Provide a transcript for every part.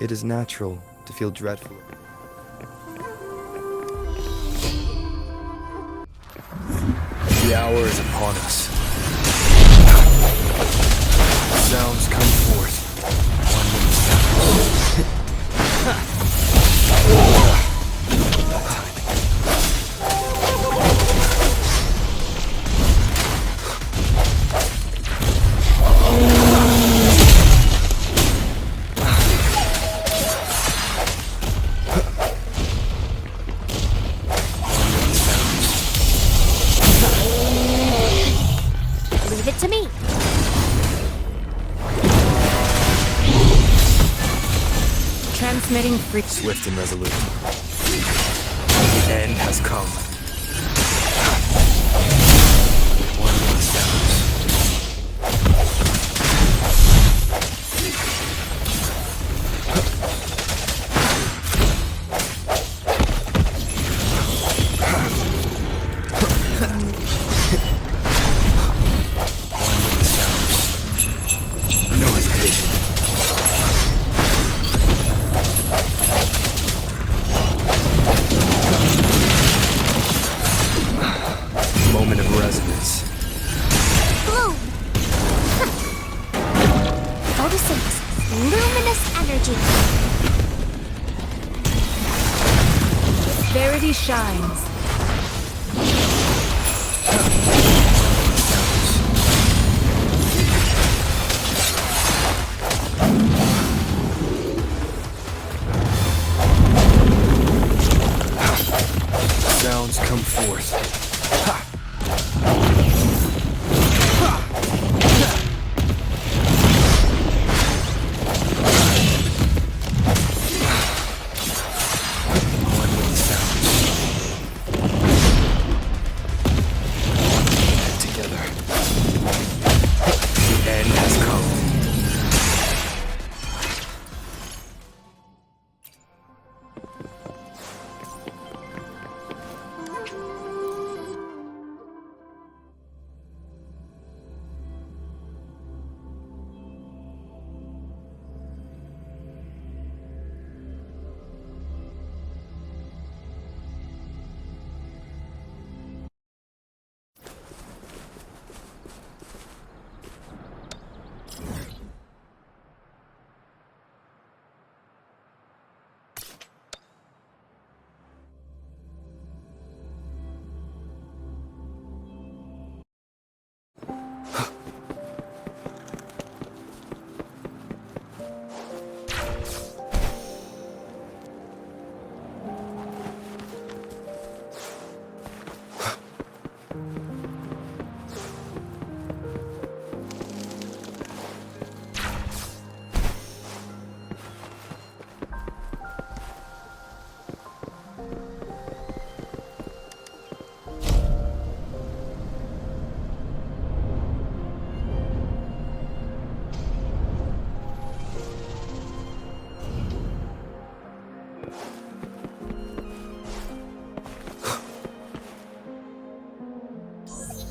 It is natural to feel dreadful. The hour is upon us. Sounds come forth. One minute Leave it to me. Transmitting free. Swift and resolute. The end has come. One minute sounds. No hesitation. Moment of resonance. Bloom. Photosynthesis. Luminous energy. Verity shines. Sounds come forth. One with sounds. Together. The end has come.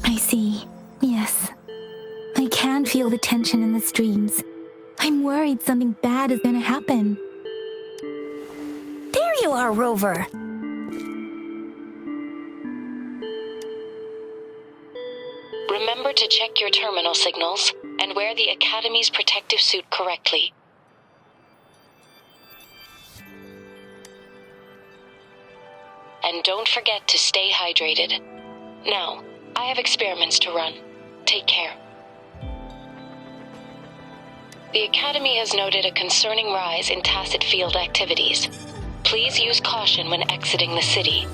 I see. Yes. I can feel the tension in the streams. I'm worried something bad is gonna happen. There you are, Rover. Remember to check your terminal signals and wear the Academy's protective suit correctly. And don't forget to stay hydrated. Now, I have experiments to run. Take care. The Academy has noted a concerning rise in tacit field activities. Please use caution when exiting the city.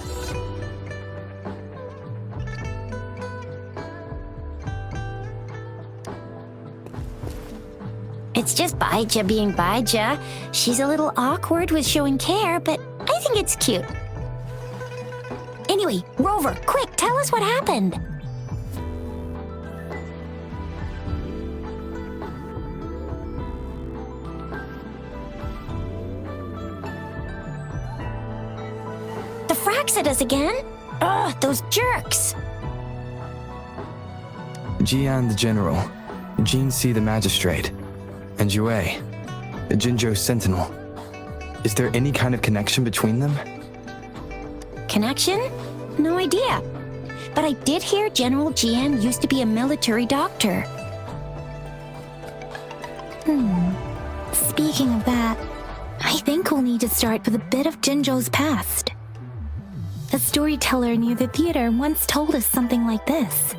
It's just Baija being Baija. She's a little awkward with showing care, but I think it's cute. Anyway, Rover, quick, tell us what happened. The Frax at us again? Ugh, those jerks! Jian the General, Jean C the Magistrate, and Yue, the Jinzhou Sentinel. Is there any kind of connection between them? Connection? No idea. But I did hear General Jian used to be a military doctor. Speaking of that, I think we'll need to start with a bit of Jinzhou's past. A storyteller near the theater once told us something like this.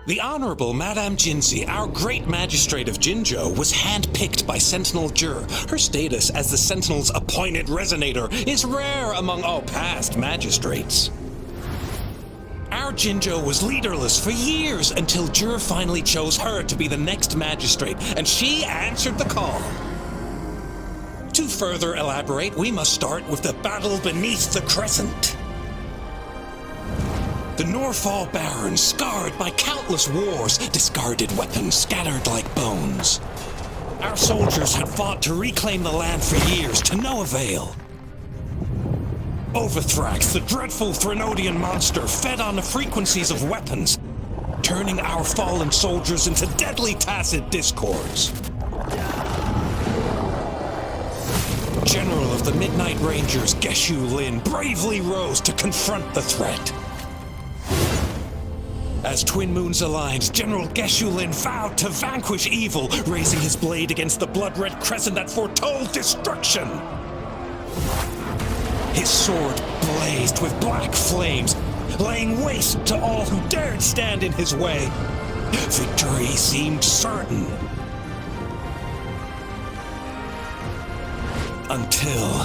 The Honorable Madame Jinzi, our great magistrate of Jinzhou, was handpicked by Sentinel Jur. Her status as the Sentinel's appointed resonator is rare among all past magistrates. Our Jinzhou was leaderless for years until Jur finally chose her to be the next magistrate, and she answered the call. To further elaborate, we must start with the battle beneath the crescent. The Norfall barons, scarred by countless wars, discarded weapons scattered like bones. Our soldiers had fought to reclaim the land for years, to no avail. Overthrax, the dreadful Threnodian monster, fed on the frequencies of weapons, turning our fallen soldiers into deadly tacit discords. General of the Midnight Rangers, Geshu Lin, bravely rose to confront the threat. As Twin Moons aligned, General Geshu Lin vowed to vanquish evil, raising his blade against the blood-red crescent that foretold destruction. His sword blazed with black flames, laying waste to all who dared stand in his way. Victory seemed certain. Until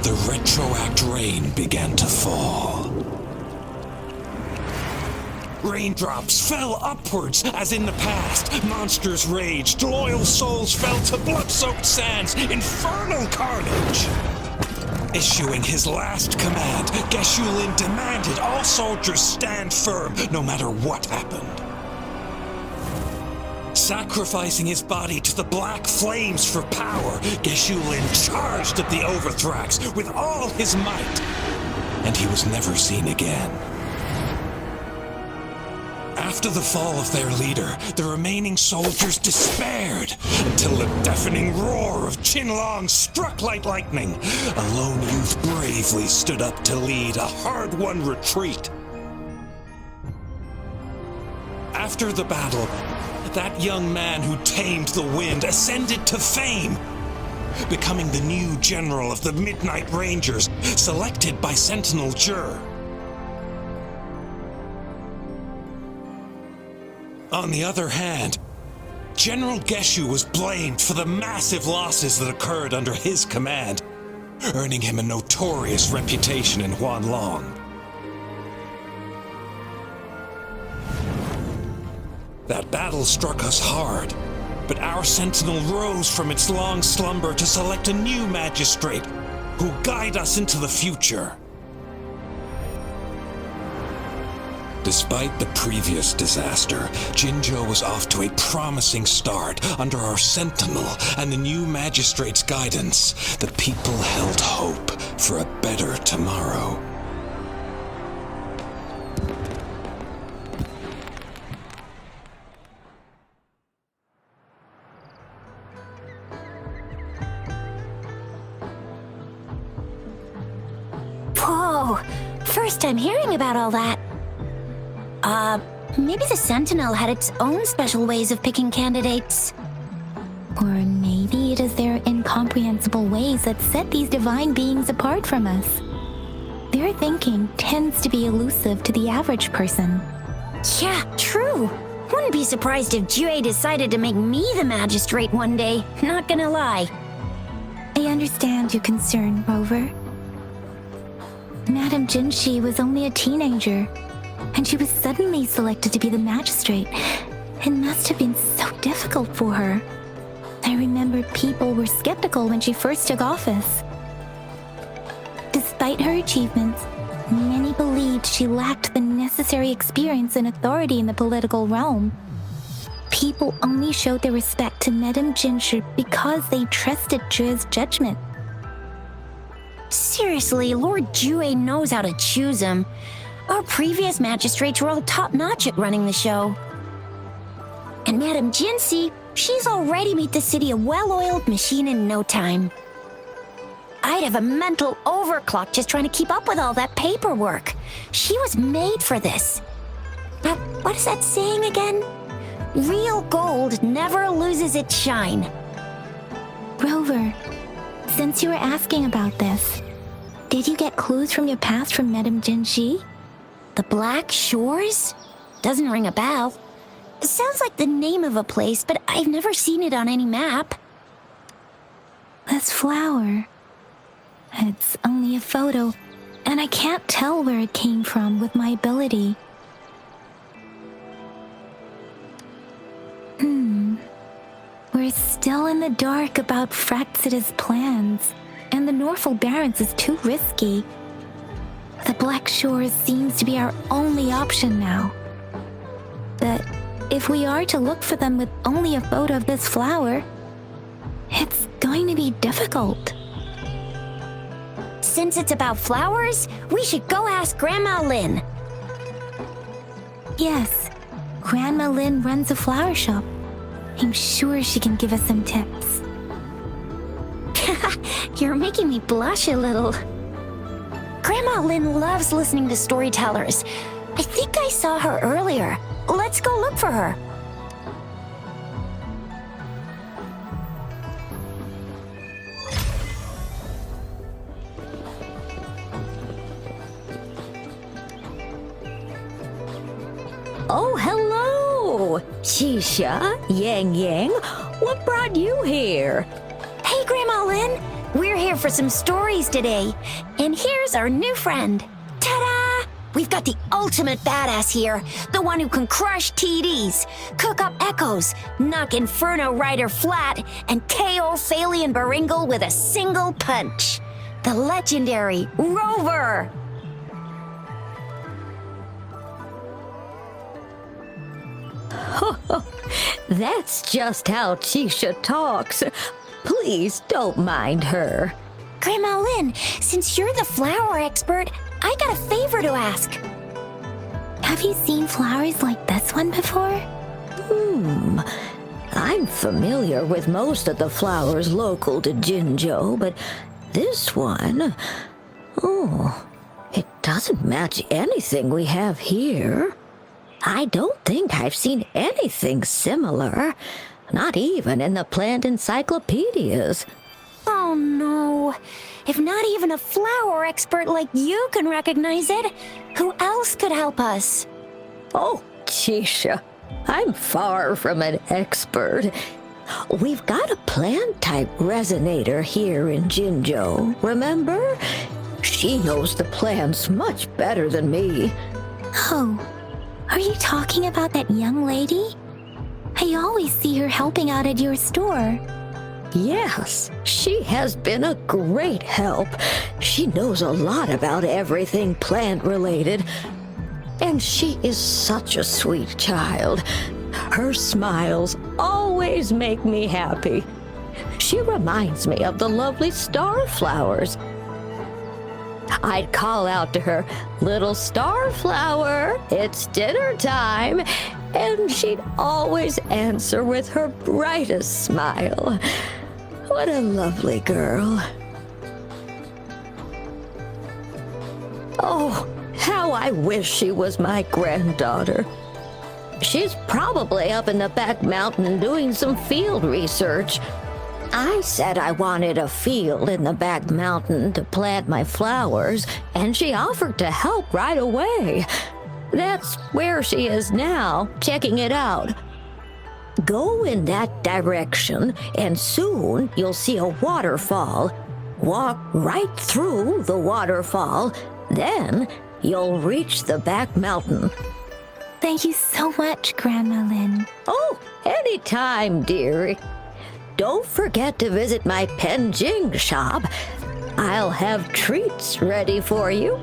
the retroact rain began to fall. Raindrops fell upwards as in the past. Monsters raged, loyal souls fell to blood-soaked sands, infernal carnage. Issuing his last command, Geshu Lin demanded all soldiers stand firm no matter what happened. Sacrificing his body to the black flames for power, Geshu Lin charged at the Overthrax with all his might, and he was never seen again. After the fall of their leader, the remaining soldiers despaired until the deafening roar of Qinlong struck like lightning. A lone youth bravely stood up to lead a hard-won retreat. After the battle, that young man who tamed the wind ascended to fame, becoming the new general of the Midnight Rangers, selected by Sentinel Jur. On the other hand, General Geshu was blamed for the massive losses that occurred under his command, earning him a notorious reputation in Huanlong. That battle struck us hard, but our sentinel rose from its long slumber to select a new magistrate who'll guide us into the future. Despite the previous disaster, Jinzhou was off to a promising start under our sentinel and the new magistrate's guidance. The people held hope for a better tomorrow. Whoa! First time hearing about all that. Maybe the Sentinel had its own special ways of picking candidates. Or maybe it is their incomprehensible ways that set these divine beings apart from us. Their thinking tends to be elusive to the average person. Yeah, true. Wouldn't be surprised if Jue decided to make me the magistrate one day, not gonna lie. I understand your concern, Rover. Madame Jinshi was only a teenager, and she was suddenly selected to be the magistrate. It must have been so difficult for her. I remember people were skeptical when she first took office. Despite her achievements, many believed she lacked the necessary experience and authority in the political realm. People only showed their respect to Madame Jinshi because they trusted Jue's judgment. Seriously, Lord Jue knows how to choose him. Our previous magistrates were all top-notch at running the show. And Madame Jinsi, She's already made the city a well-oiled machine in no time. I'd have a mental overclock just trying to keep up with all that paperwork. She was made for this. Now, what is that saying again? Real gold never loses its shine. Rover, since you were asking about this, did you get clues from your past from Madame Jinji? The Black Shores? Doesn't ring a bell. It sounds like the name of a place, but I've never seen it on any map. This flower. It's only a photo, and I can't tell where it came from with my ability. We're still in the dark about Fraxita's plans, and the Norfolk Barrens is too risky. The Black Shores seems to be our only option now. But if we are to look for them with only a photo of this flower, it's going to be difficult. Since it's about flowers, we should go ask Grandma Lynn. Yes, Grandma Lynn runs a flower shop. I'm sure she can give us some tips. You're making me blush a little. Grandma Lynn loves listening to storytellers. I think I saw her earlier. Let's go look for her. Oh, hello! Shisha, Yang Yang, what brought you here? Hey, Grandma Lynn. We're here for some stories today. And here's our new friend. Ta-da! We've got the ultimate badass here. The one who can crush TDs, cook up echoes, knock Inferno Rider flat, and KO Phalian Baringle with a single punch. The legendary Rover! That's just how Chisha talks. Please don't mind her. Grandma Lynn, since you're the flower expert, I got a favor to ask. Have you seen flowers like this one before? I'm familiar with most of the flowers local to Jinzhou, but this one... Oh, it doesn't match anything we have here. I don't think I've seen anything similar, not even in the plant encyclopedias. Oh no. If not even a flower expert like you can recognize it, who else could help us? Oh, Chisha, I'm far from an expert. We've got a plant-type resonator here in Jinzhou, remember? She knows the plants much better than me. Oh, are you talking about that young lady? I always see her helping out at your store. Yes, she has been a great help. She knows a lot about everything plant-related. And she is such a sweet child. Her smiles always make me happy. She reminds me of the lovely star flowers. I'd call out to her, "Little star flower, it's dinner time," and she'd always answer with her brightest smile. What a lovely girl. Oh, how I wish she was my granddaughter. She's probably up in the back mountain doing some field research. I said I wanted a field in the back mountain to plant my flowers, and she offered to help right away. That's where she is now, checking it out. Go in that direction, and soon you'll see a waterfall. Walk right through the waterfall, then you'll reach the back mountain. Thank you so much, Grandma Lynn. Oh, anytime, dearie. Don't forget to visit my Penjing shop. I'll have treats ready for you.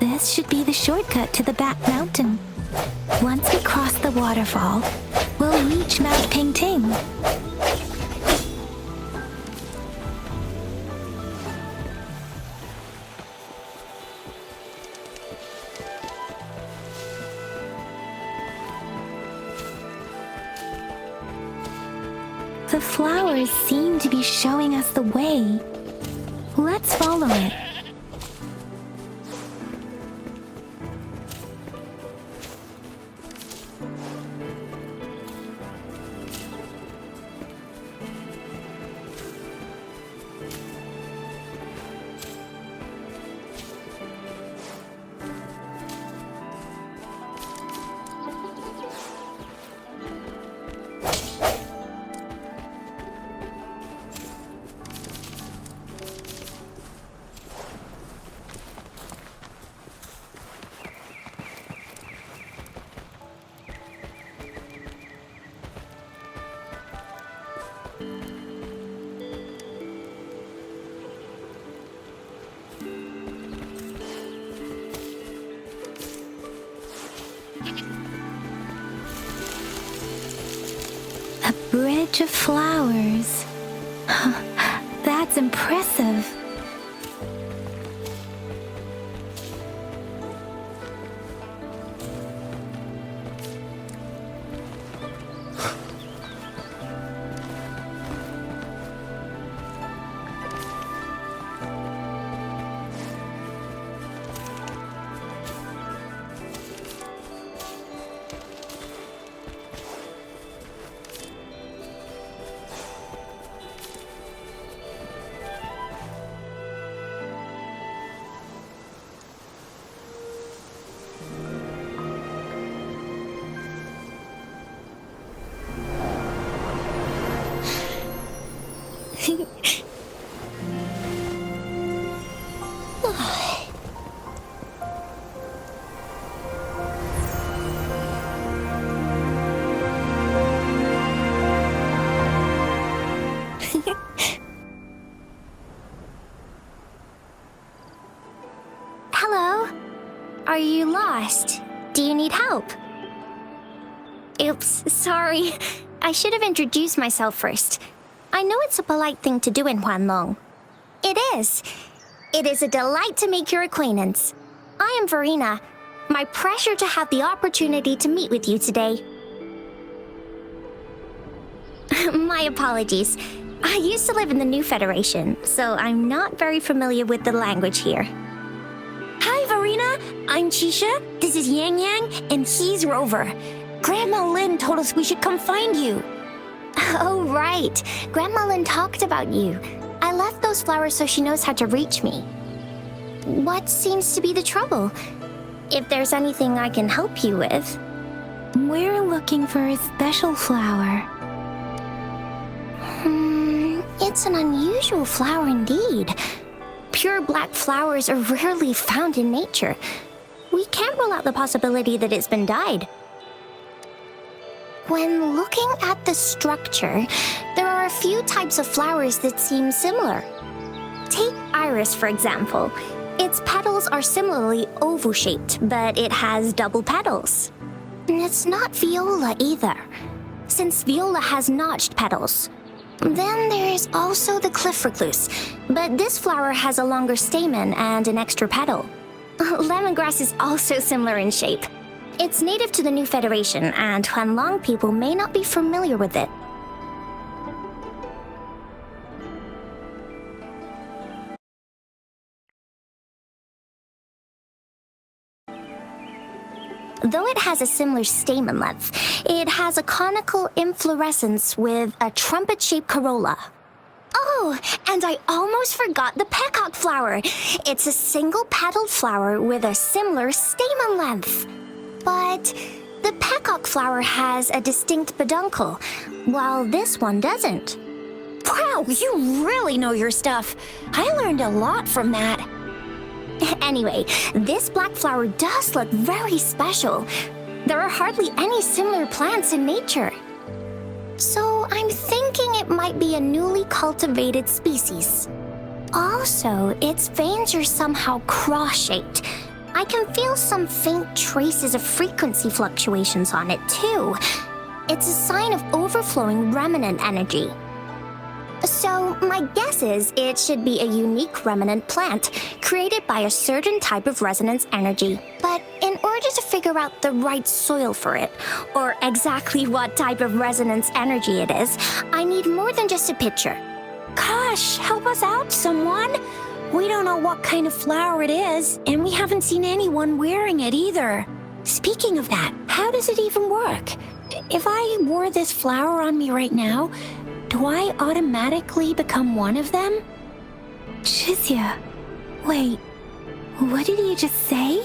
This should be the shortcut to the back mountain. Once we cross the waterfall, we'll reach Mount Ping Ting. The flowers seem to be showing us the way. Let's follow it. A bridge of flowers. That's impressive. Hello? Are you lost? Do you need help? Oops, sorry. I should have introduced myself first. I know it's a polite thing to do in Huanlong. It is. It is a delight to make your acquaintance. I am Verena. My pleasure to have the opportunity to meet with you today. My apologies. I used to live in the New Federation, so I'm not very familiar with the language here. Hi, Verena. I'm Chisha. This is Yang Yang, and he's Rover. Grandma Lin told us we should come find you. Oh, right. Grandma Lin talked about you. I left those flowers so she knows how to reach me. What seems to be the trouble? If there's anything I can help you with. We're looking for a special flower. It's an unusual flower indeed. Pure black flowers are rarely found in nature. We can't rule out the possibility that it's been dyed. When looking at the structure, there are a few types of flowers that seem similar. Take iris, for example. Its petals are similarly oval-shaped, but it has double petals. And it's not viola either, since viola has notched petals. Then there is also the cliff recluse, but this flower has a longer stamen and an extra petal. Lemongrass is also similar in shape. It's native to the New Federation, and Huanlong people may not be familiar with it. Though it has a similar stamen length, it has a conical inflorescence with a trumpet-shaped corolla. Oh, and I almost forgot the peacock flower. It's a single-petaled flower with a similar stamen length. But the peacock flower has a distinct peduncle, while this one doesn't. Wow, you really know your stuff. I learned a lot from that. Anyway, this black flower does look very special. There are hardly any similar plants in nature. So I'm thinking it might be a newly cultivated species. Also, its veins are somehow cross-shaped, I can feel some faint traces of frequency fluctuations on it, too. It's a sign of overflowing remnant energy. So, my guess is it should be a unique remnant plant created by a certain type of resonance energy. But in order to figure out the right soil for it, or exactly what type of resonance energy it is, I need more than just a picture. Gosh, help us out, someone. We don't know what kind of flower it is, and we haven't seen anyone wearing it either. Speaking of that, how does it even work? If I wore this flower on me right now, do I automatically become one of them? Chizia, wait, what did you just say?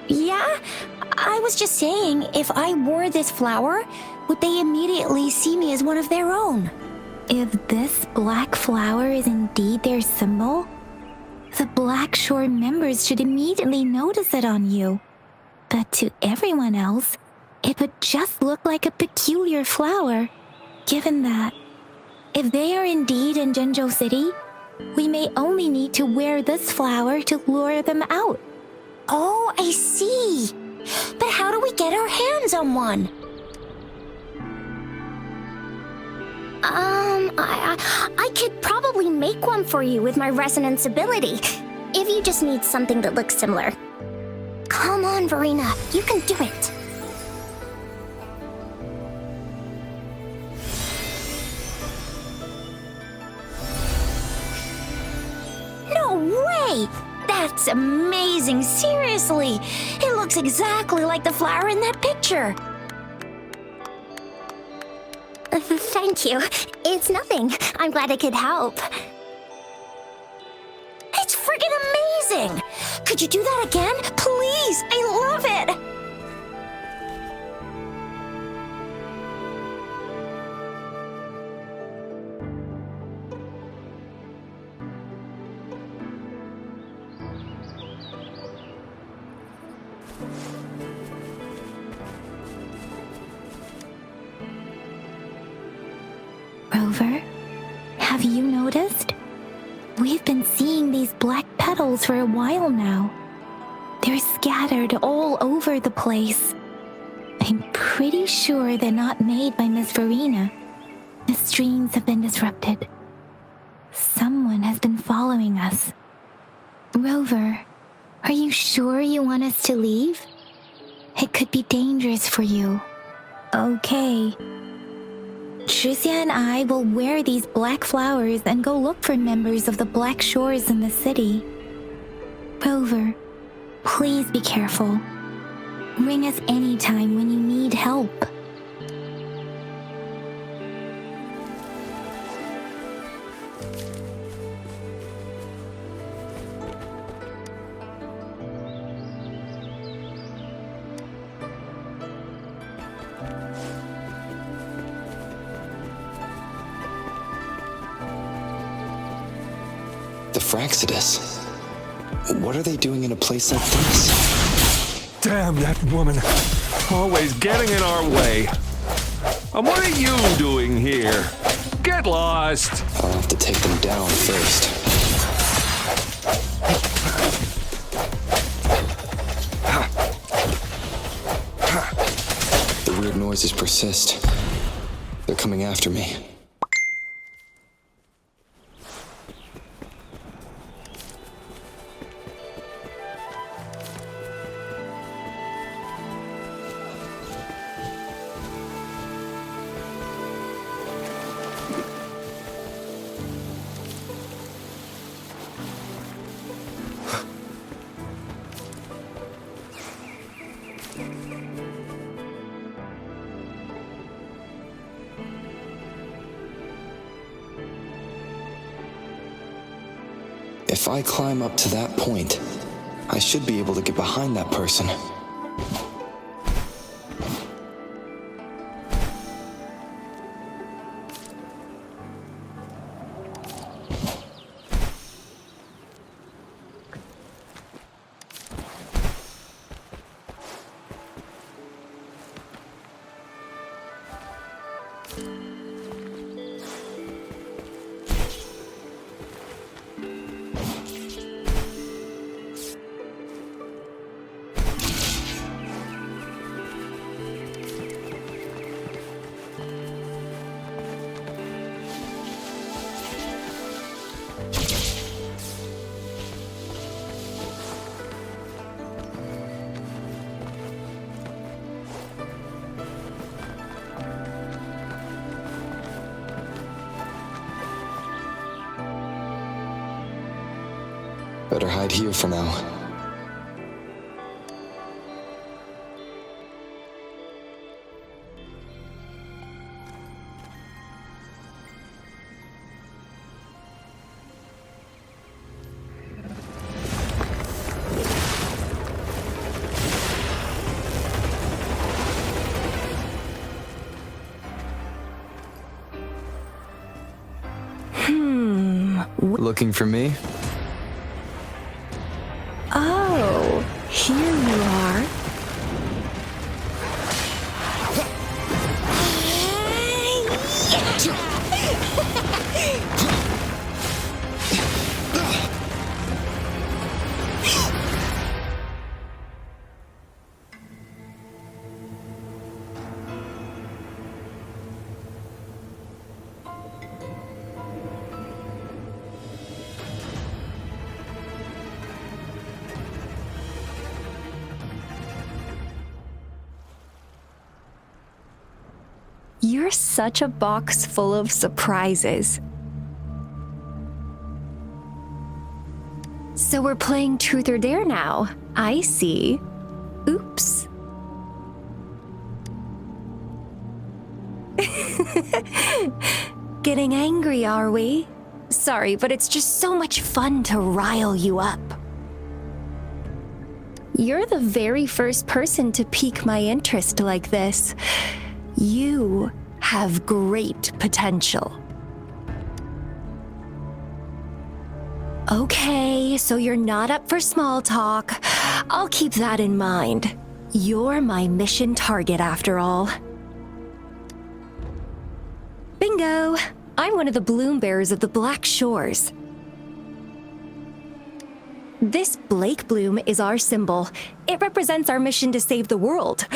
Yeah? I was just saying, if I wore this flower, would they immediately see me as one of their own? If this black flower is indeed their symbol, the Black Shore members should immediately notice it on you. But to everyone else, it would just look like a peculiar flower. Given that, if they are indeed in Jinzhou City, we may only need to wear this flower to lure them out. Oh, I see. But how do we get our hands on one? I could probably make one for you with my resonance ability, if you just need something that looks similar. Come on, Verena, you can do it. No way! That's amazing, seriously! It looks exactly like the flower in that picture. Thank you. It's nothing. I'm glad I could help. It's friggin' amazing! Could you do that again? Please! I love it! Rover, have you noticed? We've been seeing these black petals for a while now. They're scattered all over the place. I'm pretty sure they're not made by Miss Verena. The streams have been disrupted. Someone has been following us. Rover, are you sure you want us to leave? It could be dangerous for you. Okay. Tricia and I will wear these black flowers and go look for members of the Black Shores in the city. Rover, please be careful. Ring us anytime when you need help. The Fraxidus. What are they doing in a place like this? Damn that woman. Always getting in our way. And what are you doing here? Get lost! I'll have to take them down first. The weird noises persist. They're coming after me. If I climb up to that point, I should be able to get behind that person. Better hide here for now. Looking for me? Oh, here you are. You're such a box full of surprises. So we're playing Truth or Dare now. I see. Oops. Getting angry, are we? Sorry, but it's just so much fun to rile you up. You're the very first person to pique my interest like this. You have great potential. Okay, so you're not up for small talk. I'll keep that in mind. You're my mission target after all. Bingo! I'm one of the bloom bearers of the Black Shores. This Blake bloom is our symbol. It represents our mission to save the world.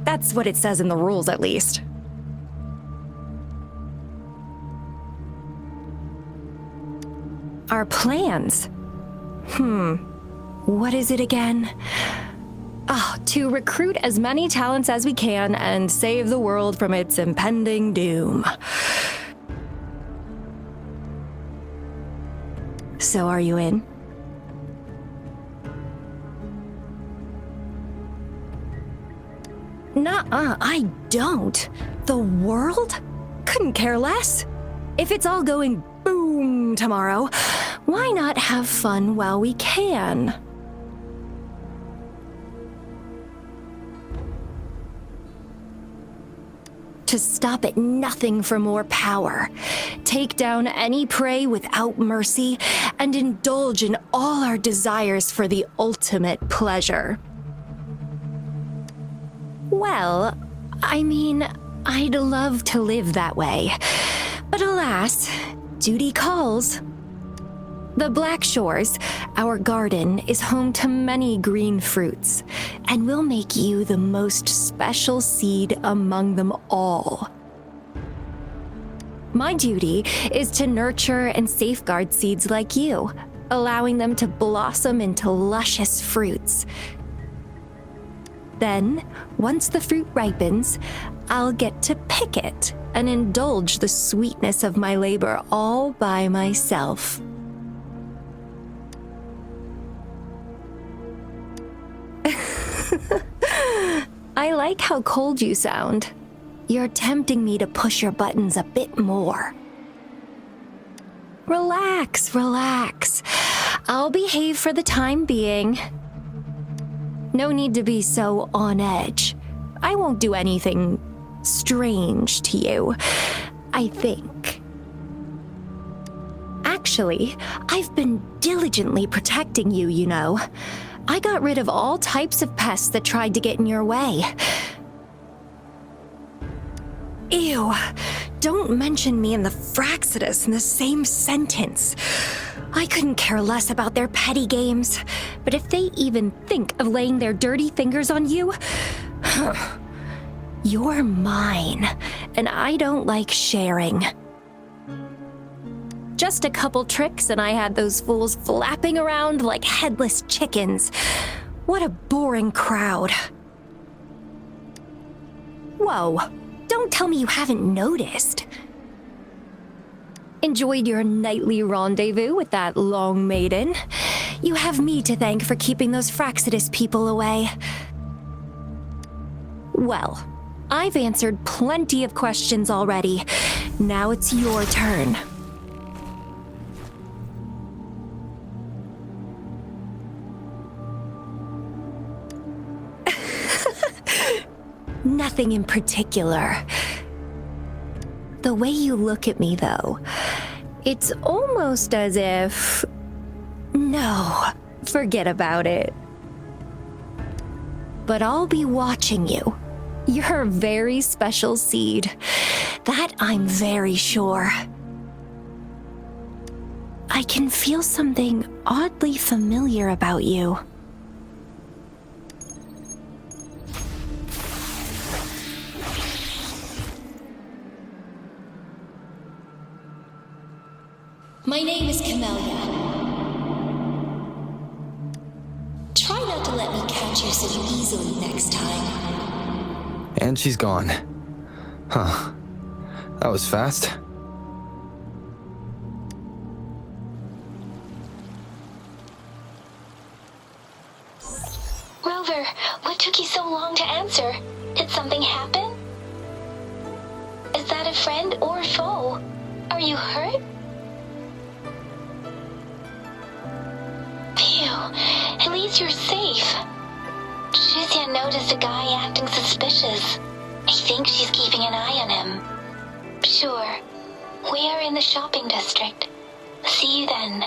That's what it says in the rules, at least. Our plans? What is it again? To recruit as many talents as we can and save the world from its impending doom. So are you in? Nuh-uh, I don't. The world? Couldn't care less. If it's all going boom tomorrow, why not have fun while we can? To stop at nothing for more power, take down any prey without mercy, and indulge in all our desires for the ultimate pleasure. Well, I mean, I'd love to live that way, but alas, duty calls. The Black Shores, our garden, is home to many green fruits, and will make you the most special seed among them all. My duty is to nurture and safeguard seeds like you, allowing them to blossom into luscious fruits. Then, once the fruit ripens, I'll get to pick it and indulge the sweetness of my labor all by myself. I like how cold you sound. You're tempting me to push your buttons a bit more. Relax, relax. I'll behave for the time being. No need to be so on edge. I won't do anything strange to you, I think. Actually, I've been diligently protecting you, you know. I got rid of all types of pests that tried to get in your way. Ew, don't mention me and the Fraxidus in the same sentence. I couldn't care less about their petty games, but if they even think of laying their dirty fingers on you, you're mine, and I don't like sharing. Just a couple tricks and I had those fools flapping around like headless chickens. What a boring crowd. Whoa, don't tell me you haven't noticed. Enjoyed your nightly rendezvous with that long maiden? You have me to thank for keeping those Fraxidus people away. Well, I've answered plenty of questions already. Now it's your turn. Nothing in particular. The way you look at me, though, it's almost as if... No, forget about it. But I'll be watching you. You're a very special seed. That I'm very sure. I can feel something oddly familiar about you. My name is Camellia. Try not to let me catch you so easily next time. And she's gone. Huh. That was fast. Rover, what took you so long to answer? Did something happen? Is that a friend or foe? Are you hurt? Phew, at least you're safe. Tricia noticed a guy acting suspicious. I think she's keeping an eye on him. Sure, we are in the shopping district. See you then.